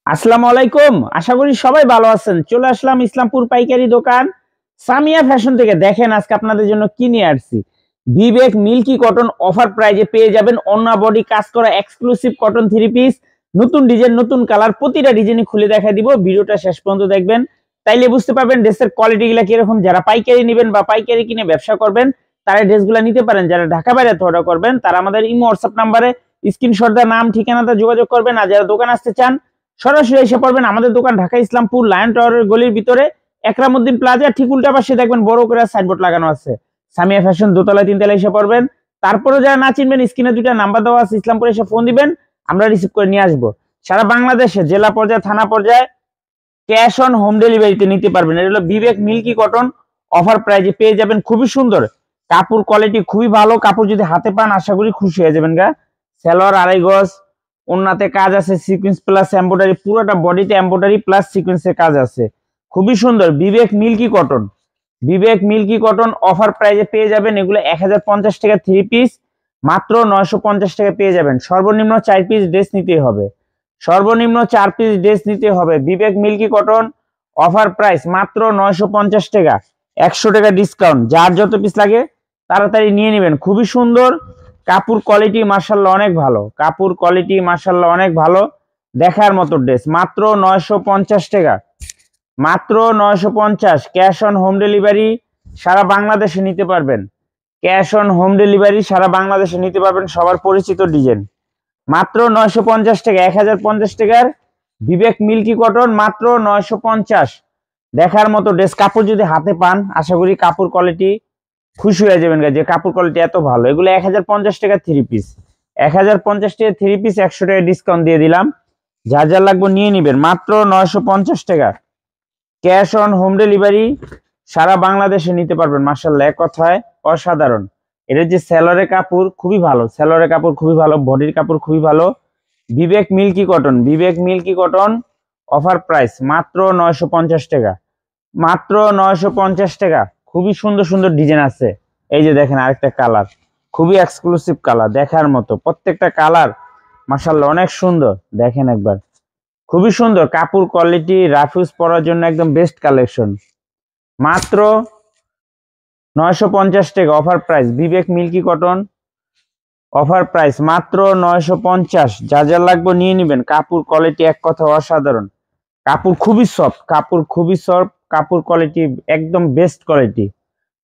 আসসালামু আলাইকুম। আশা করি সবাই ভালো আছেন। চলে আসলাম ইসলামপুর পাইকারি দোকান সামিয়া ফ্যাশন থেকে। দেখেন আজকে আপনাদের জন্য কি নিয়ে আসছি। বিবেক মিল্কি কটন অফার প্রাইজে পেয়ে যাবেন অন্য বডি কাজ করা এক্সক্লুসিভ কটন থ্রি পিস, নতুন ডিজাইন, নতুন কালার। প্রতিটা ডিজাইনই খুলে দেখা দিব। ভিডিওটা শেষ পর্যন্ত দেখবেন, তাইলে বুঝতে পারবেন ড্রেসের কোয়ালিটি গুলা কিরকম। যারা পাইকারি নেবেন বা পাইকারি কিনে ব্যবসা করবেন তারা ড্রেসগুলো নিতে পারেন। যারা ঢাকা বাইরে অর্ডার করবেন তারা আমাদের ইমো হোয়াটসঅ্যাপ নাম্বারে স্ক্রিনশট দিয়ে নাম ঠিকানাটা যোগাযোগ করবেন। আর যারা দোকান আসতে চান সরাসরি এসে পড়বেন। আমাদের দোকান ঢাকা ইসলামপুর লায়ন টাওয়ারের গলির ভিতরে একরামউদ্দিন প্লাজা ঠিক উল্টা পাশে দেখবেন বড় করে সাইনবোর্ড লাগানো আছে সামিয়া ফ্যাশন, দোতলায় তিনতলায় এসে পড়বেন। তারপরে যারা না চিনবেন স্ক্রিনে দুইটা নাম্বার দেওয়া আছে, ইসলামপুরে এসে ফোন দিবেন, আমরা রিসিভ করে নিয়ে আসবো। সারা বাংলাদেশে জেলা পর্যায়ে, থানা পর্যায়ে ক্যাশ অন হোম ডেলিভারিতে নিতে পারবেন। এটা হলো বিবেক মিল্কি কটন অফার প্রাইজে পেয়ে যাবেন। খুবই সুন্দর কাপড়, কোয়ালিটি খুবই ভালো। কাপড় যদি হাতে পান আশা করি খুশি হয়ে যাবেন গা। সালোয়ার আড়াই গজ, ওন্নাতে কাজ আছে সিকোয়েন্স প্লাস এমব্রয়ডারি, পুরোটা বডিতে এমব্রয়ডারি প্লাস সিকোয়েন্সের কাজ আছে। খুবই সুন্দর বিবেক milky cotton. Vivek milky cotton offer প্রাইজে পেয়ে যাবেন। এগুলো 1050 টাকা থ্রি পিস, মাত্র 950 টাকা পেয়ে যাবেন। সর্বনিম্ন 4 পিস ড্রেস নিতে হবে, সর্বনিম্ন 4 পিস ড্রেস নিতে হবে। বিবেক মিল্কি কটন অফার প্রাইস মাত্র 950 টাকা, 100 টাকা ডিসকাউন্ট। যার যত পিস লাগে তাড়াতাড়ি নিয়ে নেবেন। খুবই সুন্দর কাপড় কোয়ালিটি মাশাআল্লাহ অনেক ভালো, কাপড় কোয়ালিটি মাশাআল্লাহ অনেক ভালো, দেখার মতো ড্রেস। মাত্র 950 টাকা, মাত্র 950। ক্যাশ অন হোম ডেলিভারি সারা বাংলাদেশে নিতে পারবেন। ক্যাশ অন হোম ডেলিভারি সারা বাংলাদেশে নিতে পারবেন। সবার পরিচিত ডিজাইন, মাত্র 950 টাকা। 1050 টাকার বিবেক মিল্কি কটন মাত্র 950। দেখার মতো ড্রেস। কাপড় যদি হাতে পান আশা করি কাপড় কোয়ালিটি খুশি হয়ে যাবেন যে কাপড় কোয়ালিটি এত ভালো। এগুলো 1050 টাকা থ্রি পিস, 1050 টাকা থ্রি পিস, 100 টাকা ডিসকাউন্ট দিয়ে দিলাম। যার যার লাগবে নিয়ে নিবেন। মাত্র 950 টাকা। ক্যাশ অন হোম ডেলিভারি সারা বাংলাদেশে নিতে পারবেন। মাশাআল্লাহ এক কথায় অসাধারণ। এটা যে সেলরের কাপড় খুবই ভালো, সেলরের কাপড় খুবই ভালো, বডির কাপড় খুবই ভালো। বিবেক milky cotton, Vivek milky cotton offer price মাত্র 950 টাকা, মাত্র 950 টাকা। খুবই সুন্দর সুন্দর ডিজাইন আছে। এই যে দেখেন আরেকটা কালার, খুবই এক্সক্লুসিভ কালার, দেখার মতো। প্রত্যেকটা কালার মাশাআল্লাহ অনেক সুন্দর। দেখেন একবার, খুবই সুন্দর কাপড় কোয়ালিটি, রাফিউজ পরার জন্য একদম বেস্ট কালেকশন। মাত্র 950 টাকা অফার প্রাইস। বিবেক মিল্কি কটন অফার প্রাইস মাত্র 950। যা যা লাগবে নিয়ে নেবেন। কাপড় কোয়ালিটি এক কথা অসাধারণ। কাপড় খুবই সফট, কাপড় খুবই সফট, কাপড় কোয়ালিটি একদম বেস্ট কোয়ালিটি।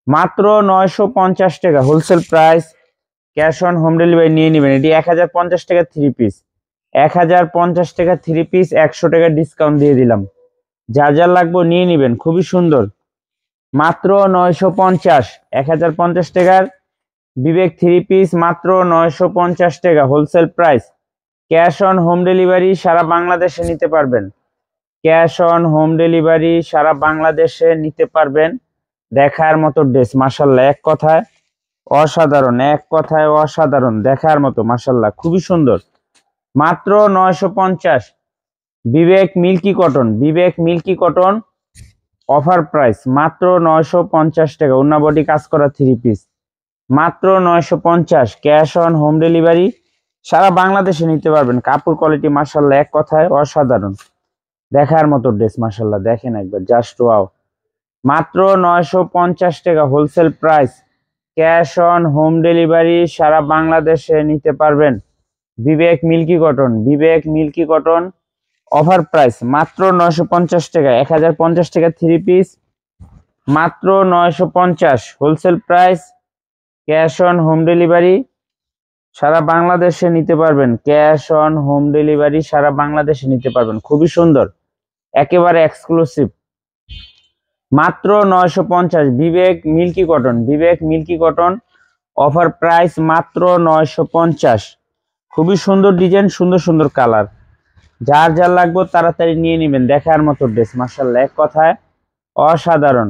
মাত্র 950 টাকা wholesale price. Cash on home delivery নিয়ে নেবেন। এটি 1050 টাকা থ্রি পিস, 1050 টাকা থ্রি পিস, 100 টাকা ডিসকাউন্ট দিয়ে দিলাম। যা যা লাগবে নিয়ে নেবেন। খুবই সুন্দর, মাত্র 950। 1050 টাকার বিবেক থ্রি পিস মাত্র 950 টাকা wholesale price. Cash on home delivery সারা বাংলাদেশে নিতে পারবেন। ক্যাশ অন হোম ডেলিভারি সারা বাংলাদেশে নিতে পারবেন। দেখার মতো ড্রেস মাশাআল্লাহ এক কথায় অসাধারণ, এক কথায় অসাধারণ, দেখার মতো মাশাআল্লাহ খুবই সুন্দর। মাত্র 950। Vivek milky cotton, Vivek milky cotton offer price মাত্র 950 টাকা। ওন্না বডি কাজ করা থ্রি পিস মাত্র 950। ক্যাশ অন হোম ডেলিভারি সারা বাংলাদেশে নিতে পারবেন। কাপড় কোয়ালিটি মাশাআল্লাহ এক কথায় অসাধারণ, দেখার মতো ড্রেস মাশাআল্লাহ। দেখেন একবার, জাস্ট ওয়াও। মাত্র 950 টাকা wholesale price. Cash on home delivery সারা বাংলাদেশে নিতে পারবেন। Vivek milky cotton, Vivek milky cotton offer price মাত্র 950 টাকা। 1050 টাকা থ্রি পিস মাত্র 950 wholesale price. Cash on home delivery সারা বাংলাদেশে নিতে পারবেন। ক্যাশ অন হোম ডেলিভারি সারা বাংলাদেশে নিতে পারবেন। খুবই সুন্দর, একেবারে এক্সক্লুসিভ। মাত্র 950 Vivek milky cotton, Vivek milky cotton offer price মাত্র 950। খুবই সুন্দর ডিজাইন, সুন্দর সুন্দর কালার। যার যার লাগবে তাড়াতাড়ি নিয়ে নেবেন। দেখার মতো ড্রেস মাশাআল্লাহ এক কথায় অসাধারণ।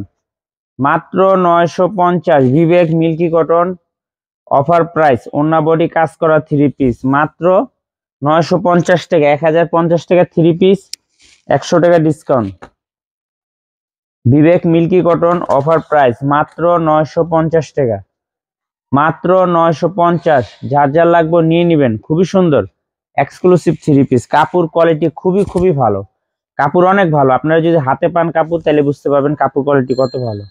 মাত্র 950 Vivek milky cotton offer price. ওন্না বডি কাজ করা থ্রি পিস মাত্র 950 টাকা। 1050 টাকা থ্রি পিস, 100 টাকা ডিসকাউন্ট। বিবেক মিল্কি কটন অফার প্রাইস মাত্র 950 টাকা, মাত্র 950। যার যার লাগবে নিয়ে নেবেন। খুবই সুন্দর এক্সক্লুসিভ থ্রি পিস। কাপড় কোয়ালিটি খুবই খুবই ভালো, কাপড় অনেক ভালো। আপনারা যদি হাতে পান কাপড় তাহলে বুঝতে পারবেন কাপড় কোয়ালিটি কত ভালো।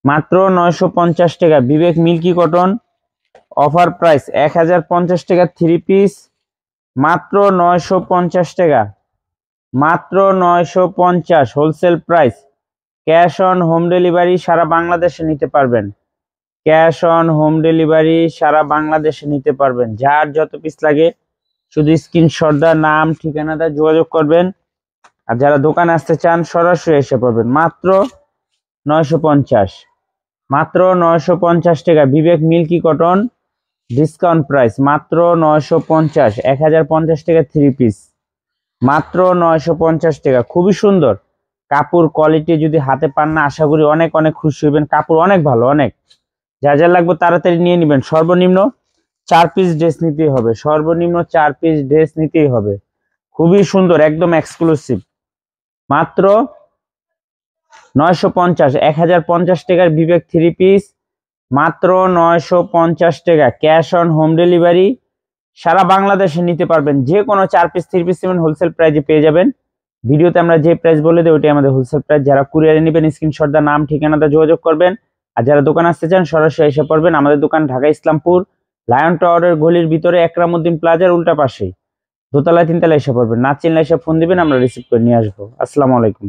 মাত্র 950 টাকা Vivek milky cotton offer price 1050 টাকা থ্রি পিস, মাত্র 950 টাকা, মাত্র 950 wholesale price. Cash on home delivery সারা বাংলাদেশে নিতে পারবেন, ক্যাশ অন হোম ডেলিভারি সারা বাংলাদেশে নিতে পারবেন। যার যত পিস লাগে শুধু স্ক্রিনশট দা নাম ঠিকানাটা যোগাযোগ করবেন। আর যারা দোকানে আসতে চান সরাসরি এসে পড়বেন। মাত্র 950, মাত্র 950 টাকা Vivek milky cotton discount price, মাত্র 950, 1050 টাকা থ্রি পিস, মাত্র 950 টাকা। খুবই সুন্দর কাপড় কোয়ালিটি, যদি হাতে পান না আশা করি অনেক অনেক খুশি হবেন। কাপড় অনেক ভালো, অনেক। যা যা লাগবে তাড়াতাড়ি নিয়ে নেবেন। সর্বনিম্ন 4 পিস ড্রেস নিতেই হবে, সর্বনিম্ন 4 পিস ড্রেস নিতেই হবে। খুবই সুন্দর, একদম এক্সক্লুসিভ। মাত্র 950, 1050 টাকার বিবেক থ্রি পিস, মাত্র 950 টাকা। ক্যাশ অন হোম ডেলিভারি সারা বাংলাদেশে নিতে পারবেন। যে কোনো 4 পিস থ্রি পিস নেবেন হোলসেল প্রাইসে পেয়ে যাবেন। ভিডিওতে আমরা যে প্রাইস বলে দিই ওটাই আমাদের হোলসেল প্রাইস। যারা কুরিয়ারে নেবেন স্ক্রিনশট দা নাম ঠিকানাটা যোগাযোগ করবেন। আর যারা দোকান আসতে চান সরাসরি এসে পড়বেন। আমাদের দোকান ঢাকা ইসলামপুর লায়ন টাওয়ারের গলির ভিতরে একরামউদ্দিন প্লাজার উল্টা পাশেই, দোতলায় 3 তলায় এসে পড়বেন। না চিনলে এসে ফোন দিবেন, আমরা রিসিভ করে নিয়ে আসবো। আসসালামু আলাইকুম।